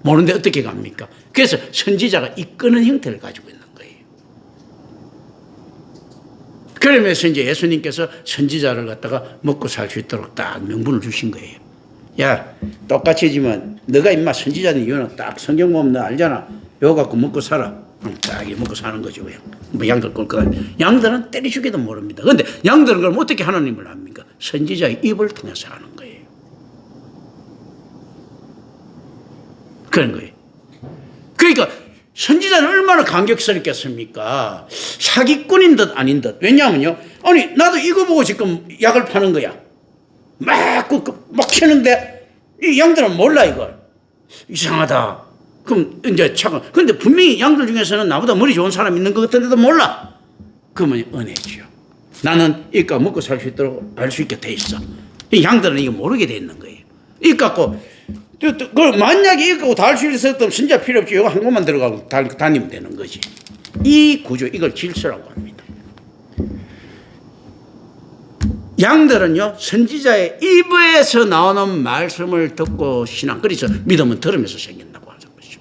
모르는데 어떻게 갑니까? 그래서 선지자가 이끄는 형태를 가지고 있는 거예요. 그러면서 이제 예수님께서 선지자를 갖다가 먹고 살 수 있도록 딱 명분을 주신 거예요. 야, 똑같이지만 너가 임마 선지자는 이유는 딱 성경 보면 너 알잖아. 이거 갖고 먹고 살아. 그럼 딱 먹고 사는 거죠. 그냥. 뭐 양들 꼴까? 양들은 때리주기도 모릅니다. 그런데 양들은 그럼 어떻게 하나님을 압니까? 선지자의 입을 통해서 아는 거예요. 그런 거예요. 그러니까 선지자는 얼마나 감격스럽겠습니까? 사기꾼인 듯 아닌 듯. 왜냐하면요. 아니 나도 이거 보고 지금 약을 파는 거야. 막 키는데 이 양들은 몰라 이걸. 이상하다. 그럼 이제 차가. 그런데 분명히 양들 중에서는 나보다 머리 좋은 사람 있는 것 같은데도 몰라. 그러면 은혜죠. 나는 이거 먹고 살 수 있도록 알 수 있게 돼 있어. 이 양들은 이거 모르게 돼 있는 거예요. 이 갖고 그 만약에 이거 다 알 수 있었다면 진짜 필요 없지. 이거 한 곳만 들어가고 다니면 되는 거지. 이 구조 이걸 질서라고 합니다. 양들은요 선지자의 입에서 나오는 말씀을 듣고 신앙 그래서 믿음은 들으면서 생긴다고 하는 것이죠.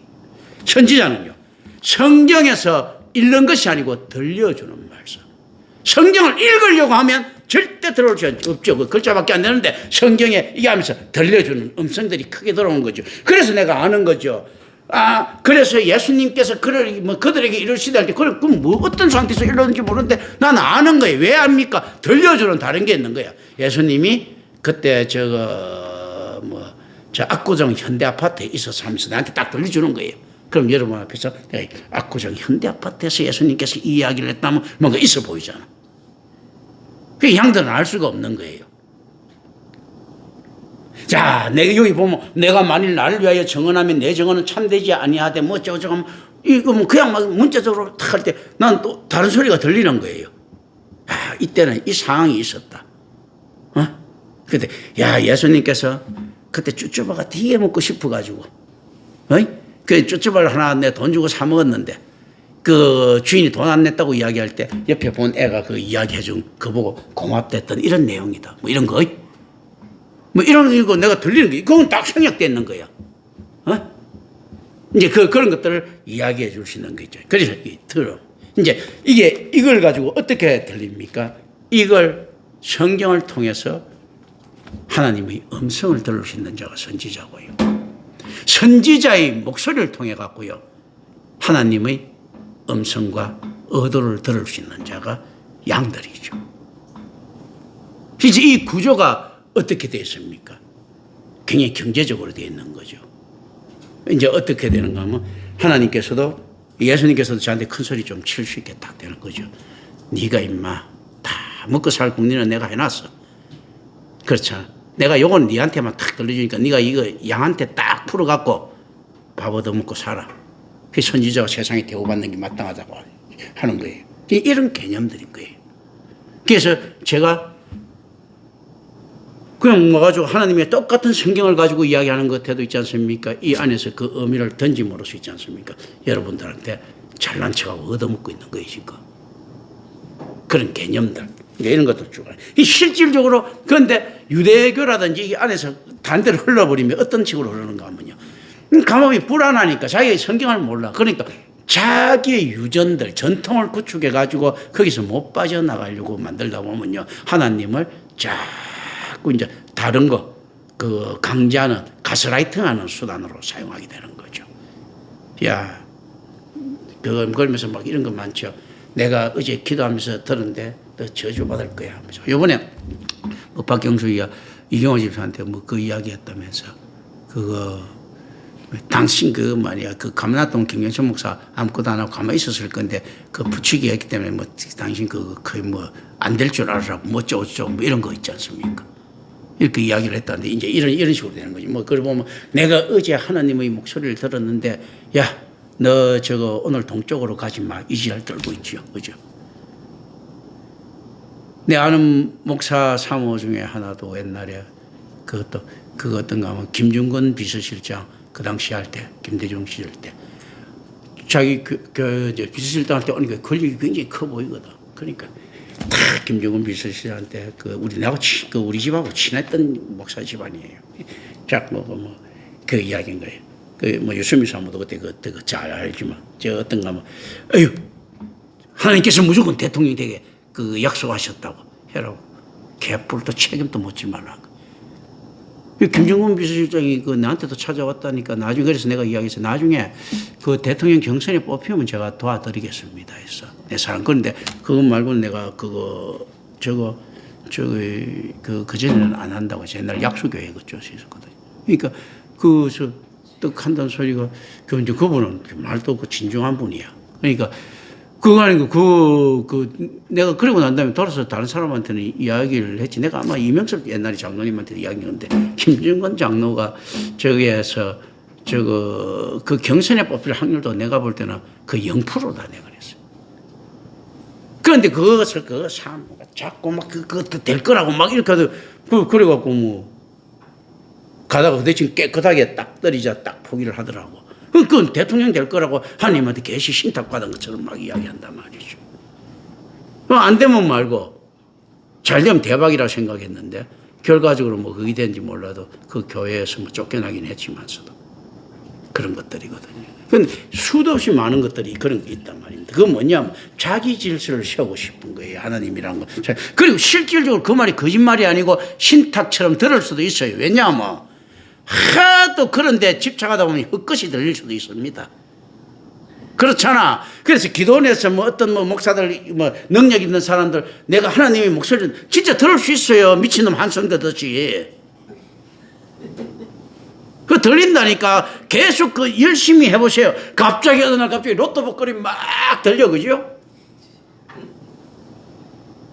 선지자는요 성경에서 읽는 것이 아니고 들려주는 말씀. 성경을 읽으려고 하면 절대 들어올 수 없죠. 그 글자밖에 안 되는데 성경에 이게 하면서 들려주는 음성들이 크게 들어오는 거죠. 그래서 내가 아는 거죠. 그래서 예수님께서 그들에게 이르시다 할 때, 그럼 어떤 상태에서 이러는지 모르는데 나는 아는 거예요. 왜 압니까? 들려주는 다른 게 있는 거야. 예수님이 그때 저 압구정 현대아파트에 있어서 하면서 나한테 딱 들려주는 거예요. 그럼 여러분 앞에서 내가 압구정 현대아파트에서 예수님께서 이 이야기를 했다면 뭔가 있어 보이잖아. 그 양들은 알 수가 없는 거예요. 자, 내가 여기 보면 내가 만일 나를 위하여 정언하면 내 정언은 참되지 아니하되 뭐 어쩌고 이거 뭐 그냥 막 문자적으로 탁 할 때 난 또 다른 소리가 들리는 거예요. 이때는 이 상황이 있었다. 그때 예수님께서 그때 쭈쭈바가 되게 먹고 싶어가지고 그 쭈쭈바를 하나 내 돈 주고 사 먹었는데 그 주인이 돈 안 냈다고 이야기할 때 옆에 본 애가 그 이야기해준 그 보고 고맙댔던 이런 내용이다. 뭐 이런 거. 뭐 이런 거 내가 들리는 게 그건 딱 생략되어 있는 거야. 어? 이제 그런 것들을 이야기해 줄 수 있는 거죠. 그래서 들어. 이제 이걸 가지고 어떻게 들립니까? 이걸 성경을 통해서 하나님의 음성을 들을 수 있는 자가 선지자고요. 선지자의 목소리를 통해 갖고요. 하나님의 음성과 의도를 들을 수 있는 자가 양들이죠. 이제 이 구조가 어떻게 되어 있습니까? 굉장히 경제적으로 되어 있는 거죠. 이제 어떻게 되는가 하면 하나님께서도 예수님께서도 저한테 큰 소리 좀 칠 수 있게 딱 되는 거죠. 네가 임마 다 먹고 살 국리는 내가 해놨어. 그렇잖아. 내가 요건 네한테만 탁 들려주니까 네가 이거 양한테 딱 풀어갖고 밥 얻어먹고 살아. 그 선지자가 세상에 대우받는 게 마땅하다고 하는 거예요. 이런 개념들인 거예요. 그래서 제가 그냥 와가지고 하나님의 똑같은 성경을 가지고 이야기하는 것 때도 있지 않습니까? 이 안에서 그 의미를 던짐으로써 있지 않습니까? 여러분들한테 잘난 척하고 얻어먹고 있는 거예요, 지금. 그런 개념들. 이런 것도 쭉. 실질적으로, 그런데 유대교라든지 이 안에서 반대로 흘러버리면 어떤 식으로 흐르는가 하면요. 감옥이 불안하니까 자기가 성경을 몰라. 그러니까 자기의 유전들, 전통을 구축해가지고 거기서 못 빠져나가려고 만들다 보면요. 하나님을 자꾸 이제 다른 거, 그 강제하는, 가스라이팅하는 수단으로 사용하게 되는 거죠. 야, 그러면서 막 이런 거 많죠. 내가 어제 기도하면서 들었는데 너 저주받을 거야 하면서. 요번에 뭐 박경수이야 이경호 집사한테 뭐 그 이야기 했다면서 그거 당신 그 말이야 그 감나동 김경천 목사 아무것도 안 하고 가만히 있었을 건데 그 부추기 했기 때문에 뭐 당신 그 거의 뭐 안 될 줄 알으라고 뭐 어쩌고 뭐 이런 거 있지 않습니까? 이렇게 이야기를 했다는데 이제 이런 식으로 되는 거지. 뭐 그걸 보면 내가 어제 하나님의 목소리를 들었는데 야 너 저거 오늘 동쪽으로 가지 마. 이 지랄 떨고 있지요. 그죠? 내 아는 목사 사모 중에 하나도 옛날에 그거 어떤가 하면 김중근 비서실장 그 당시 할 때, 김대중 시절 때 자기 비서실장 할 때 오니까 권력이 굉장히 커 보이거든. 그러니까 다 김중근 비서실장한테 우리 집하고 친했던 목사 집안이에요. 자, 그 이야기인 거예요. 유수미 사모도 그때 잘 알지만, 저 어떤가 하면, 에휴, 하나님께서 무조건 대통령이 되게 약속하셨다고 해라고. 개뿔도 책임도 묻지 말라고. 김정은 비서실장이 나한테도 찾아왔다니까 나중에 그래서 내가 이야기했어. 나중에 그 대통령 경선에 뽑히면 제가 도와드리겠습니다 했어. 내 사람. 그런데 그것 말고는 내가 그전에는 안 한다고 옛날 약수교회 그쪽에서 있었거든요. 그러니까 떡 한다는 소리가 이제 그분은 말도 없고 진중한 분이야. 그러니까 그거 아니고 내가 그러고 난 다음에 돌아서 다른 사람한테는 이야기를 했지. 내가 아마 이명섭 옛날에 장로님한테 이야기했는데 김정근 장로가 저기에서 그 경선에 뽑힐 확률도 내가 볼 때는 그 0%다 내가 그랬어요. 그런데 그것을 사모가 자꾸 막 그것도 될 거라고 막 이렇게 하도 그래갖고 뭐 가다가 그 대신 깨끗하게 딱 떨어지자 딱 포기를 하더라고. 그건 대통령 될 거라고 하나님한테 계시 신탁받은 것처럼 막 이야기한단 말이죠. 안 되면 말고 잘 되면 대박이라고 생각했는데 결과적으로 뭐 그게 된지 몰라도 그 교회에서 뭐 쫓겨나긴 했지만서도 그런 것들이거든요. 근데 수도 없이 많은 것들이 그런 게 있단 말입니다. 그건 뭐냐면 자기 질서를 세우고 싶은 거예요. 하나님이라는 거. 그리고 실질적으로 그 말이 거짓말이 아니고 신탁처럼 들을 수도 있어요. 왜냐하면 하도 그런데 집착하다 보면 헛것이 들릴 수도 있습니다. 그렇잖아. 그래서 기도원에서 어떤 목사들 능력 있는 사람들 내가 하나님의 목소리를 진짜 들을 수 있어요. 미친놈 한son 듣듯이. 그 들린다니까 계속 열심히 해보세요. 갑자기 어느 날 갑자기 로또 복거리 막 들려 그죠?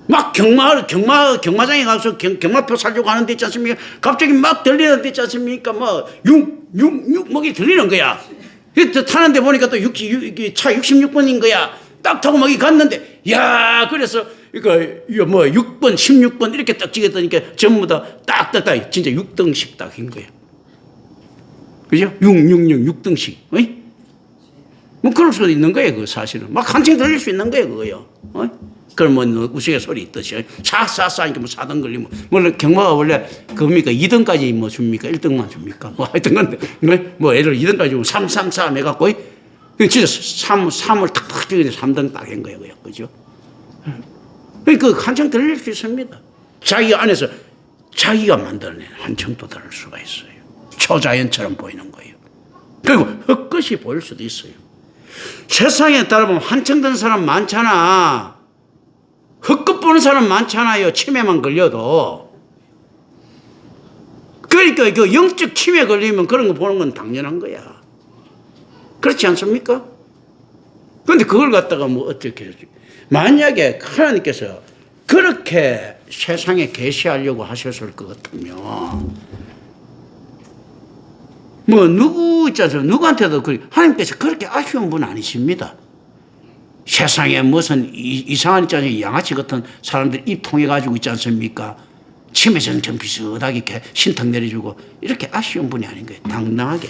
막 경마장에 가서 경마표 사려고 하는 데 있지 않습니까? 갑자기 막 들리는 데 있지 않습니까? 목이 들리는 거야. 타는데 보니까 또 차 66번인 거야. 딱 타고 막 갔는데, 야, 그래서, 6번, 16번 이렇게 딱 찍었다니까 전부 다 딱, 진짜 6등씩 딱인 거야. 그죠? 6, 6, 6, 6등씩. 어이? 뭐 그럴 수도 있는 거예요, 그 사실은. 막 한층 들릴 수 있는 거예요, 그거요. 그러면 우스갯소리 있듯이 싹싹싹 이렇게 뭐 4등 걸리면 물론 경마가 원래 그겁니까 2등까지 뭐 줍니까 1등만 줍니까 뭐 하여튼 근데 뭐 예를 2등까지 주면 3, 3, 3 해갖고 진짜 3을 탁탁 찍는데 3등 딱 한 거예요, 그죠? 그러니까 한층 들릴 수 있습니다. 자기 안에서 자기가 만들어낸 한층도 들을 수가 있어요. 초자연처럼 보이는 거예요. 그리고 헛것이 보일 수도 있어요. 세상에 따라보면 한층 든 사람 많잖아. 헛것 보는 사람 많잖아요. 치매만 걸려도. 그러니까 그 영적 치매 걸리면 그런 거 보는 건 당연한 거야. 그렇지 않습니까? 그런데 그걸 갖다가 뭐 어떻게 해야지. 만약에 하나님께서 그렇게 세상에 계시하려고 하셨을 것 같으면 뭐 누구 있잖아요. 누구한테도 하나님께서 그렇게 아쉬운 분 아니십니다. 세상에 무슨 이상한 있잖아요. 양아치 같은 사람들 입 통해가지고 있지 않습니까? 치매정처럼 비슷하게 이렇게 신탁 내려주고 이렇게 아쉬운 분이 아닌 거예요. 당당하게.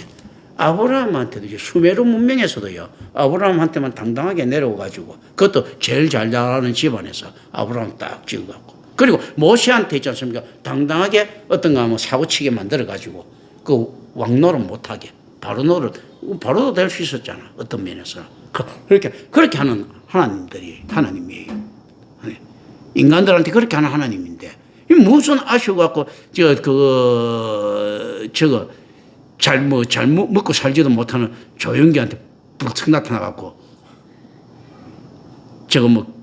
아브라함한테도 수메르 문명에서도요. 아브라함한테만 당당하게 내려오가지고 그것도 제일 잘 나가는 집안에서 아브라함 딱 찍어갖고 그리고 모세한테 있지 않습니까? 당당하게 어떤가 하면 사고치게 만들어가지고 그 왕노릇 못하게 바로도 될 수 있었잖아. 어떤 면에서. 그렇게 하는 하나님이에요. 인간들한테 그렇게 하는 하나님인데, 무슨 아쉬워갖고, 잘 먹고 살지도 못하는 조영기한테 불쑥 나타나갖고,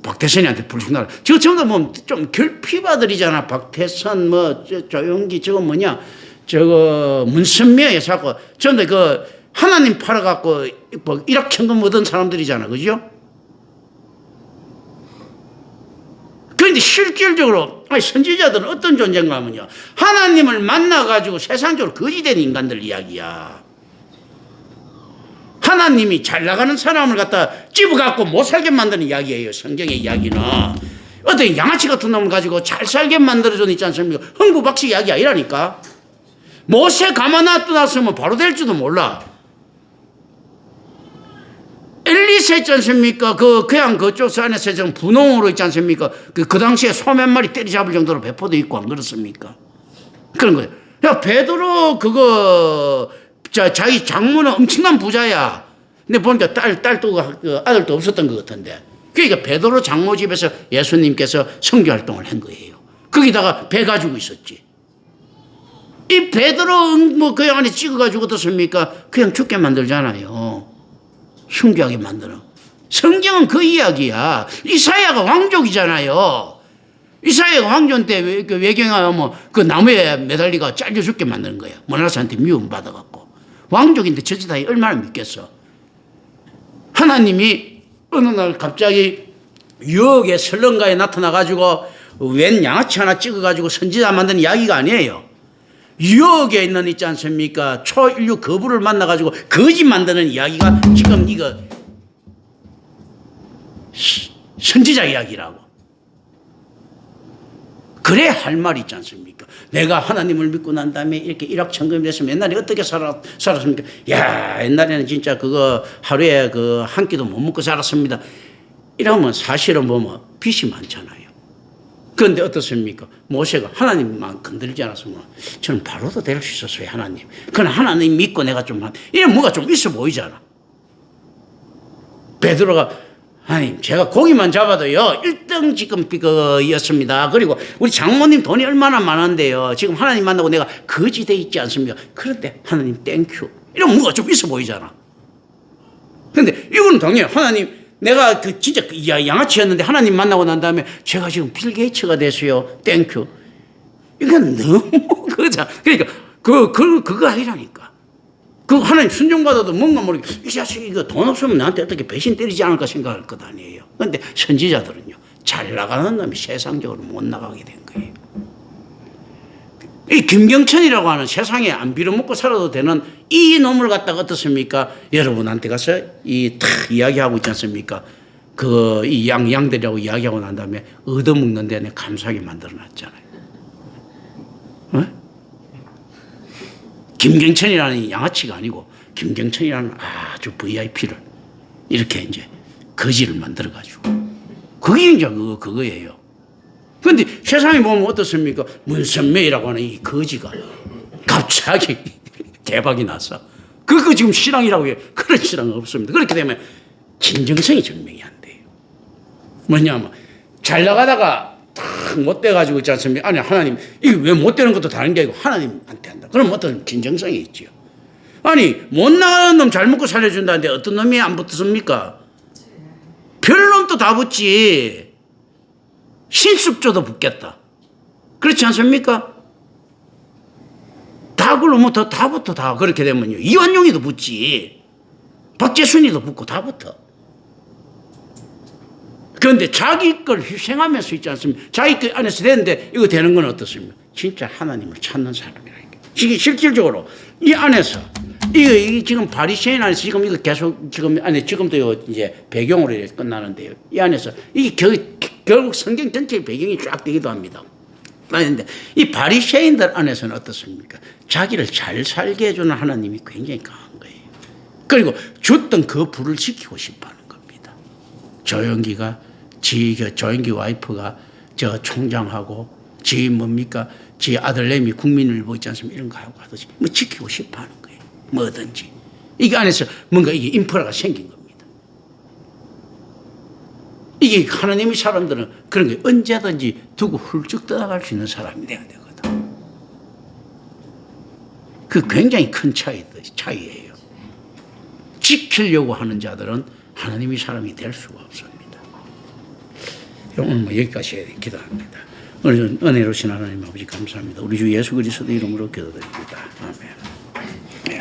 박태선이한테 불쑥 나타나. 저거 전부 뭐 좀 결핍아들이잖아. 박태선, 조영기, 문선미에 자꾸, 전부 하나님 팔아갖고, 1억 천금 얻은 사람들이잖아. 그죠? 그런데 실질적으로, 선지자들은 어떤 존재인가 하면요. 하나님을 만나가지고 세상적으로 거지된 인간들 이야기야. 하나님이 잘 나가는 사람을 갖다 집어갖고 못 살게 만드는 이야기예요. 성경의 이야기는. 어떤 양아치 같은 놈을 가지고 잘 살게 만들어주는 있지 않습니까? 흥부박씨 이야기 아니라니까. 모세 가만 놔두었으면 바로 될지도 몰라. 엘리세 있지 않습니까? 그냥 그쪽 안에서 좀 분홍으로 있지 않습니까? 그 당시에 소 몇 마리 때리잡을 정도로 배포도 있고 안 그렇습니까? 그런 거예요. 야, 베드로 자기 장모는 엄청난 부자야. 근데 보니까 딸도 아들도 없었던 것 같은데. 그러니까 베드로 장모 집에서 예수님께서 선교 활동을 한 거예요. 거기다가 배 가지고 있었지. 이 베드로 그 안에 찍어가지고 어떻습니까? 그냥 죽게 만들잖아요. 흉기하게 만드는. 성경은 그 이야기야. 이사야가 왕족이잖아요. 이사야가 왕조인데 외경하면 그 나무에 매달리가 잘려 죽게 만드는 거야. 모나스한테 미움받아갖고. 왕족인데 저 짓하기 얼마나 믿겠어. 하나님이 어느 날 갑자기 유혹의 설렁가에 나타나가지고 웬 양아치 하나 찍어가지고 선지자 만드는 이야기가 아니에요. 유혹에 있는 있지 않습니까? 초인류 거부를 만나가지고 거짓 만드는 이야기가 지금 이거 선지자 이야기라고. 그래 할 말이 있지 않습니까? 내가 하나님을 믿고 난 다음에 이렇게 일확천금이 됐으면 옛날에 어떻게 살았습니까? 야, 옛날에는 진짜 그거 하루에 한 끼도 못 먹고 살았습니다. 이러면 사실은 빚이 많잖아요. 그런데 어떻습니까? 모세가 하나님만 건들지 않았으면 저는 바로도 될 수 있었어요, 하나님. 그러나 하나님 믿고 내가 이런 뭐가 좀 있어 보이잖아. 베드로가 하나님, 제가 고기만 잡아도요, 1등 지금 였습니다. 그리고 우리 장모님 돈이 얼마나 많은데요. 지금 하나님 만나고 내가 거지돼 있지 않습니까? 그런데 하나님 땡큐. 이런 뭐가 좀 있어 보이잖아. 그런데 이건 당연히 하나님, 내가 진짜 양아치였는데 하나님 만나고 난 다음에 제가 지금 빌 게이츠가 됐어요. 땡큐. 이건 너무 그거잖아. 그러니까 그거 아니라니까. 하나님 순종받아도 뭔가 모르게 이 자식이 이거 돈 없으면 나한테 어떻게 배신 때리지 않을까 생각할 것 아니에요. 그런데 선지자들은요. 잘 나가는 놈이 세상적으로 못 나가게 된 거예요. 이 김경천이라고 하는 세상에 안 빌어먹고 살아도 되는 이 놈을 갖다가 어떻습니까? 여러분한테 가서 이야기하고 있지 않습니까? 이 양들이라고 이야기하고 난 다음에 얻어먹는 데는 감사하게 만들어 놨잖아요. 어? 김경천이라는 양아치가 아니고 김경천이라는 아주 VIP를 이렇게 이제 거지를 만들어가지고. 그게 이제 그거예요. 그런데 세상에 보면 어떻습니까? 문선명이라고 하는 이 거지가 갑자기 대박이 났어. 그거 지금 신앙이라고 해요. 그런 신앙은 없습니다. 그렇게 되면 진정성이 증명이 안 돼요. 뭐냐면 잘 나가다가 탁 못 돼가지고 있지 않습니까? 아니 하나님 이게 왜 못 되는 것도 다른 게 아니고 하나님한테 한다. 그럼 어떤 진정성이 있죠. 아니 못 나가는 놈 잘 먹고 살려준다는데 어떤 놈이 안 붙습니까? 별 놈도 다 붙지. 신습조도 붙겠다. 그렇지 않습니까? 다 그러면 다 붙어. 다 그렇게 되면요. 이완용이도 붙지. 박재순이도 붙고 다 붙어. 그런데 자기 걸 희생하면서 있지 않습니까? 자기 것 안에서 되는데 이거 되는 건 어떻습니까? 진짜 하나님을 찾는 사람이라니까. 이게 실질적으로 이 안에서 이게 지금 바리새인 안에서 지금 이거 계속 지금 안에 지금도 이제 배경으로 이렇게 끝나는데요. 이 안에서 이게 결국 성경 전체의 배경이 쫙 되기도 합니다. 그런데 이 바리새인들 안에서는 어떻습니까? 자기를 잘 살게 해주는 하나님이 굉장히 강한 거예요. 그리고 줬던 그 불을 지키고 싶어하는 겁니다. 조영기 와이프가 저 총장하고 지 뭡니까? 지 아들내미 국민일보 있지 않습니까? 이런 거 하고 하듯이 뭐 지키고 싶어하는 거예요. 뭐든지. 이게 안에서 뭔가 이게 인프라가 생긴 겁니다. 이게 하나님의 사람들은 그런 게 언제든지 두고 훌쩍 떠나갈 수 있는 사람이 돼야 되거든. 그 굉장히 큰 차이예요. 지키려고 하는 자들은 하나님의 사람이 될 수가 없습니다. 오늘 뭐 여기까지 기도합니다. 오늘 은혜로우신 하나님 아버지 감사합니다. 우리 주 예수 그리스도 이름으로 기도드립니다. 아멘.